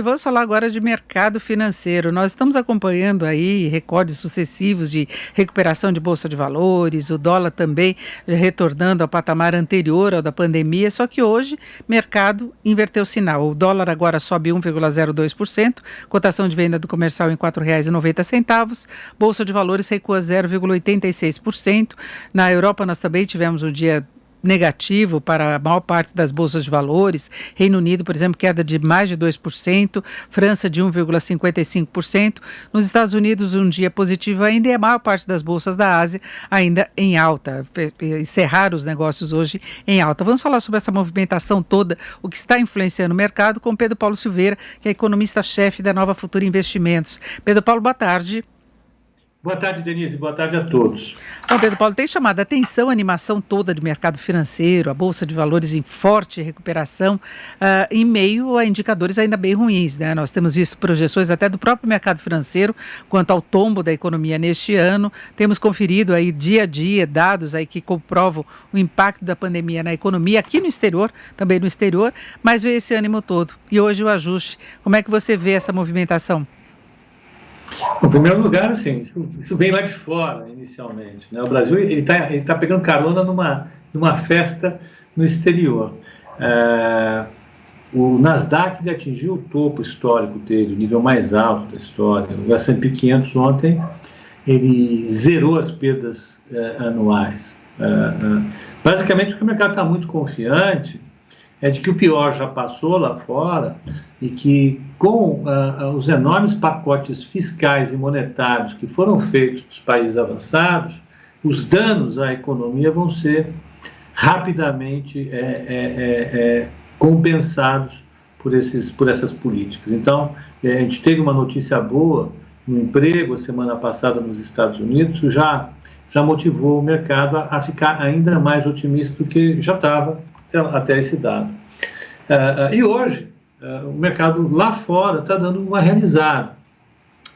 Vamos falar agora de mercado financeiro. Nós estamos acompanhando aí recordes sucessivos de recuperação de bolsa de valores, o dólar também retornando ao patamar anterior ao da pandemia, só que hoje mercado inverteu o sinal. O dólar agora sobe 1,02%, cotação de venda do comercial em R$ 4,90, bolsa de valores recua 0,86%. Na Europa nós também tivemos um dia negativo para a maior parte das bolsas de valores. Reino Unido, por exemplo, queda de mais de 2%, França de 1,55%. Nos Estados Unidos, um dia positivo ainda e a maior parte das bolsas da Ásia ainda em alta. Encerraram os negócios hoje em alta. Vamos falar sobre essa movimentação toda, o que está influenciando o mercado, com Pedro Paulo Silveira, que é economista-chefe da Nova Futura Investimentos. Pedro Paulo, boa tarde. Boa tarde, Denise. Boa tarde a todos. Bom, Pedro Paulo, tem chamado a atenção a animação toda de mercado financeiro, a Bolsa de Valores em forte recuperação, em meio a indicadores ainda bem ruins, né? Nós temos visto projeções até do próprio mercado financeiro quanto ao tombo da economia neste ano. Temos conferido aí dia a dia dados aí que comprovam o impacto da pandemia na economia, aqui no exterior, também no exterior, mas vê esse ânimo todo. E hoje o ajuste. Como é que você vê essa movimentação? Em primeiro lugar, assim, isso vem lá de fora, inicialmente, né? O Brasil ele tá pegando carona numa festa no exterior. O Nasdaq ele atingiu o topo histórico dele, o nível mais alto da história. O S&P 500 ontem, ele zerou as perdas anuais. Basicamente, porque o mercado está muito confiante é de que o pior já passou lá fora e que com os enormes pacotes fiscais e monetários que foram feitos nos países avançados, os danos à economia vão ser rapidamente compensados por essas políticas. Então, a gente teve uma notícia boa no emprego a semana passada nos Estados Unidos, isso já motivou o mercado a ficar ainda mais otimista do que já estava até esse dado. E hoje, o mercado lá fora está dando uma realizada.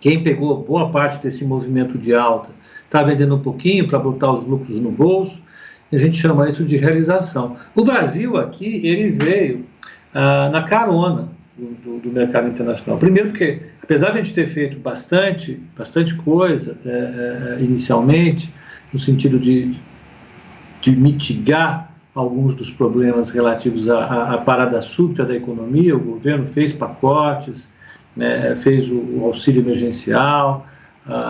Quem pegou boa parte desse movimento de alta está vendendo um pouquinho para botar os lucros no bolso, e a gente chama isso de realização. O Brasil aqui, ele veio na carona do mercado internacional. Primeiro porque, apesar de a gente ter feito bastante coisa inicialmente, no sentido de mitigar alguns dos problemas relativos à parada súbita da economia, o governo fez pacotes, fez o auxílio emergencial,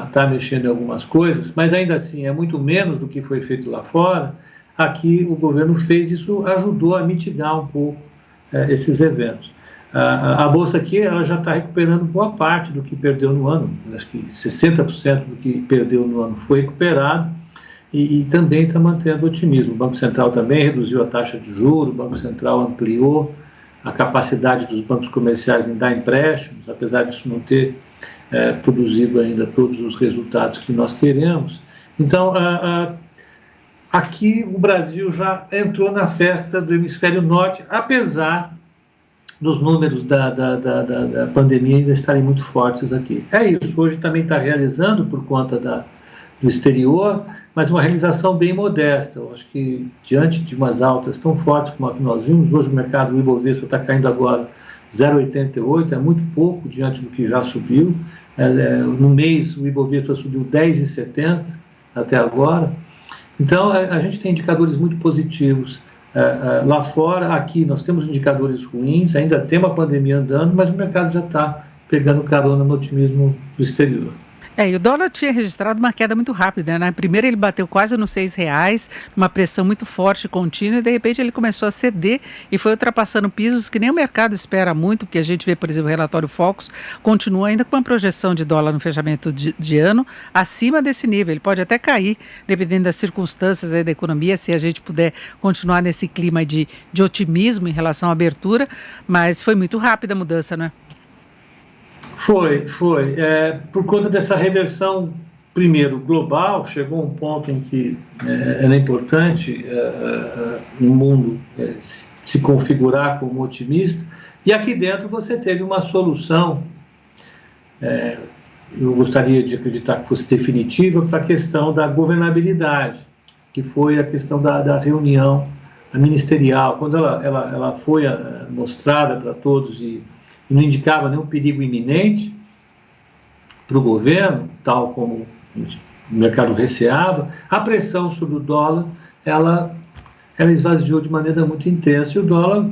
está mexendo em algumas coisas, mas ainda assim é muito menos do que foi feito lá fora. Aqui o governo fez isso, ajudou a mitigar um pouco esses eventos. A Bolsa aqui ela já está recuperando boa parte do que perdeu no ano, acho que 60% do que perdeu no ano foi recuperado, e também está mantendo otimismo. O Banco Central também reduziu a taxa de juros, o Banco Central ampliou a capacidade dos bancos comerciais em dar empréstimos, apesar disso não ter produzido ainda todos os resultados que nós queremos. Então, aqui o Brasil já entrou na festa do hemisfério norte, apesar dos números da pandemia ainda estarem muito fortes aqui. É isso, hoje também está realizando por conta do exterior, mas uma realização bem modesta. Eu acho que diante de umas altas tão fortes como a que nós vimos, hoje o mercado do Ibovespa está caindo agora 0,88, é muito pouco diante do que já subiu. No mês o Ibovespa subiu 10,70 até agora. Então a gente tem indicadores muito positivos lá fora. Aqui nós temos indicadores ruins, ainda tem uma pandemia andando, mas o mercado já está pegando carona no otimismo do exterior. E o dólar tinha registrado uma queda muito rápida, né? Primeiro ele bateu quase nos R$6, uma pressão muito forte e contínua, e de repente ele começou a ceder e foi ultrapassando pisos que nem o mercado espera muito, porque a gente vê, por exemplo, o relatório Focus continua ainda com uma projeção de dólar no fechamento de ano acima desse nível. Ele pode até cair, dependendo das circunstâncias aí da economia, se a gente puder continuar nesse clima de otimismo em relação à abertura, mas foi muito rápida a mudança, né? Foi. Por conta dessa reversão, primeiro, global, chegou um ponto em que era importante o mundo se configurar como otimista, e aqui dentro você teve uma solução, eu gostaria de acreditar que fosse definitiva, para a questão da governabilidade, que foi a questão da reunião ministerial. Quando ela foi mostrada para todos e e não indicava nenhum perigo iminente para o governo, tal como o mercado receava, a pressão sobre o dólar, ela esvaziou de maneira muito intensa, e o dólar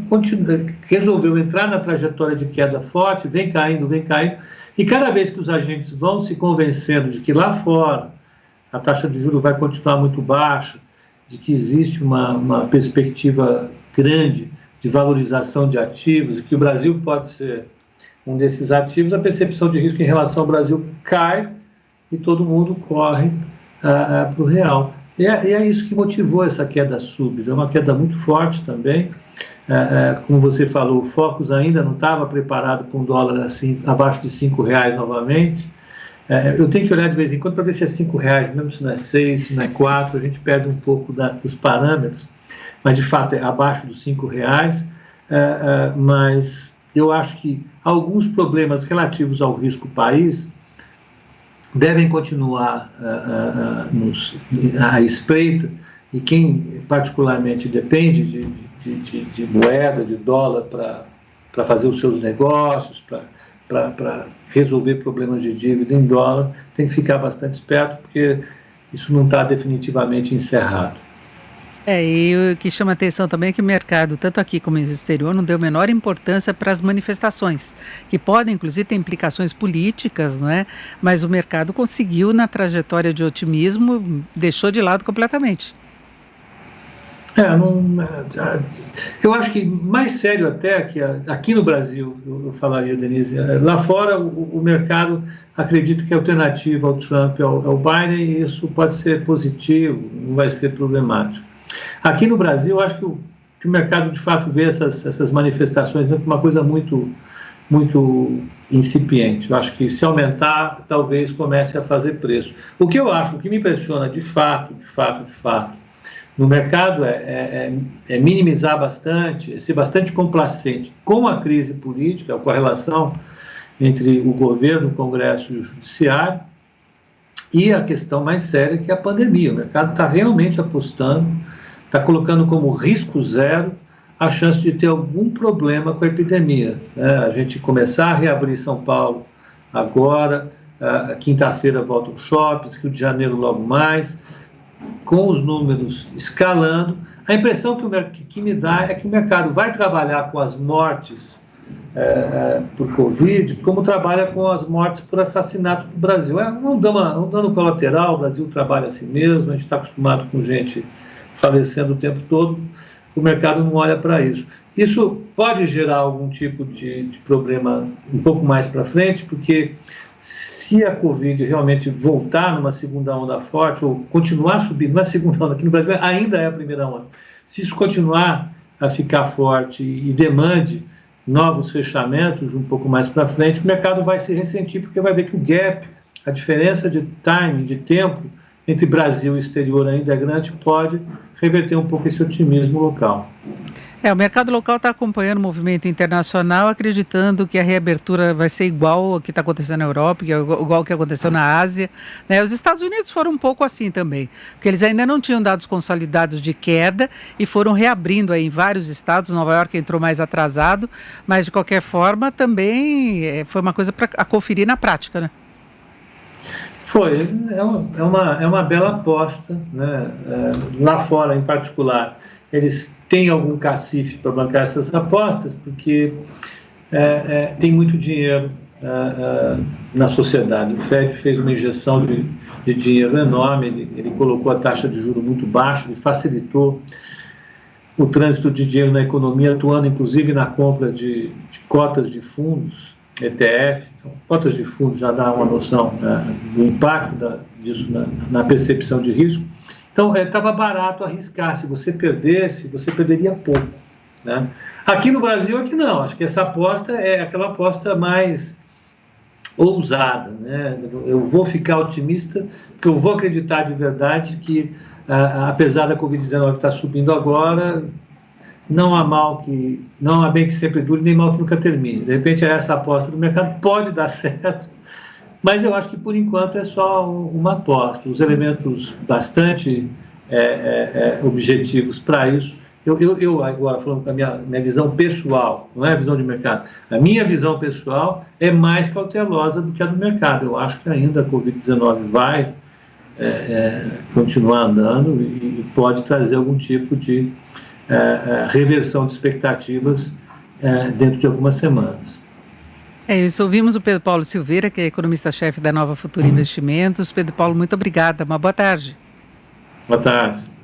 resolveu entrar na trajetória de queda forte, vem caindo, e cada vez que os agentes vão se convencendo de que lá fora a taxa de juros vai continuar muito baixa, de que existe uma perspectiva grande de valorização de ativos, e que o Brasil pode ser um desses ativos, a percepção de risco em relação ao Brasil cai e todo mundo corre para o real. E é isso que motivou essa queda súbita, é uma queda muito forte também. Como você falou, o Focus ainda não estava preparado com o dólar assim, abaixo de R$ 5 novamente. Eu tenho que olhar de vez em quando para ver se é R$ 5, mesmo se não é 6, se não é 4, a gente perde um pouco dos parâmetros, mas de fato é abaixo dos R$ 5. Mas eu acho que alguns problemas relativos ao risco país devem continuar à espreita, e quem particularmente depende de moeda, de dólar para fazer os seus negócios, para resolver problemas de dívida em dólar, tem que ficar bastante esperto, porque isso não está definitivamente encerrado. E o que chama atenção também é que o mercado, tanto aqui como no exterior, não deu menor importância para as manifestações, que podem, inclusive, ter implicações políticas, não é? Mas o mercado conseguiu, na trajetória de otimismo, deixou de lado completamente. Eu acho que mais sério até que aqui no Brasil, eu falaria, Denise, lá fora o mercado acredita que a alternativa ao Trump é o Biden, e isso pode ser positivo, não vai ser problemático. Aqui no Brasil, eu acho que o mercado de fato vê essas manifestações como uma coisa muito, muito incipiente. Eu acho que se aumentar, talvez comece a fazer preço. O que eu acho, o que me impressiona de fato, no mercado é minimizar bastante, é ser bastante complacente com a crise política, com a relação entre o governo, o Congresso e o Judiciário, e a questão mais séria, que é a pandemia. O mercado está realmente apostando, está colocando como risco zero a chance de ter algum problema com a epidemia. A gente começar a reabrir São Paulo agora, quinta-feira voltam os shoppings, Rio de Janeiro logo mais, com os números escalando. A impressão que me dá é que o mercado vai trabalhar com as mortes por Covid, como trabalha com as mortes por assassinato no Brasil. Um dano colateral, o Brasil trabalha assim mesmo, a gente está acostumado com gente falecendo o tempo todo, o mercado não olha para isso. Isso pode gerar algum tipo de problema um pouco mais para frente, porque se a Covid realmente voltar numa segunda onda forte, ou continuar subindo, não é segunda onda, aqui no Brasil ainda é a primeira onda, se isso continuar a ficar forte e demande novos fechamentos um pouco mais para frente, o mercado vai se ressentir, porque vai ver que o gap, a diferença de timing, de tempo, entre Brasil e exterior ainda é grande, pode reverter um pouco esse otimismo local. O mercado local está acompanhando o movimento internacional, acreditando que a reabertura vai ser igual ao que está acontecendo na Europa, igual ao que aconteceu na Ásia, né? Os Estados Unidos foram um pouco assim também, porque eles ainda não tinham dados consolidados de queda e foram reabrindo aí em vários estados. Nova York entrou mais atrasado, mas de qualquer forma também foi uma coisa para conferir na prática, né? Foi, é uma bela aposta, né? Lá fora, em particular, eles têm algum cacife para bancar essas apostas, porque tem muito dinheiro na sociedade. O FED fez uma injeção de dinheiro enorme, ele colocou a taxa de juros muito baixa, ele facilitou o trânsito de dinheiro na economia, atuando inclusive na compra de cotas de fundos, ETF. Então, cotas de fundos já dá uma noção do impacto disso na percepção de risco. Então, estava barato arriscar. Se você perdesse, você perderia pouco, né? Aqui no Brasil, aqui não. Acho que essa aposta é aquela aposta mais ousada, né? Eu vou ficar otimista, porque eu vou acreditar de verdade que, apesar da Covid-19 estar subindo agora, não há bem que sempre dure, nem mal que nunca termine. De repente, essa aposta do mercado pode dar certo, mas eu acho que, por enquanto, é só uma aposta. Os elementos bastante objetivos para isso Eu agora falando com a minha visão pessoal, não é a visão de mercado, a minha visão pessoal é mais cautelosa do que a do mercado. Eu acho que ainda a Covid-19 vai continuar andando e pode trazer algum tipo de reversão de expectativas dentro de algumas semanas. Isso, ouvimos o Pedro Paulo Silveira, que é economista-chefe da Nova Futura Investimentos. Pedro Paulo, muito obrigada. Uma boa tarde. Boa tarde.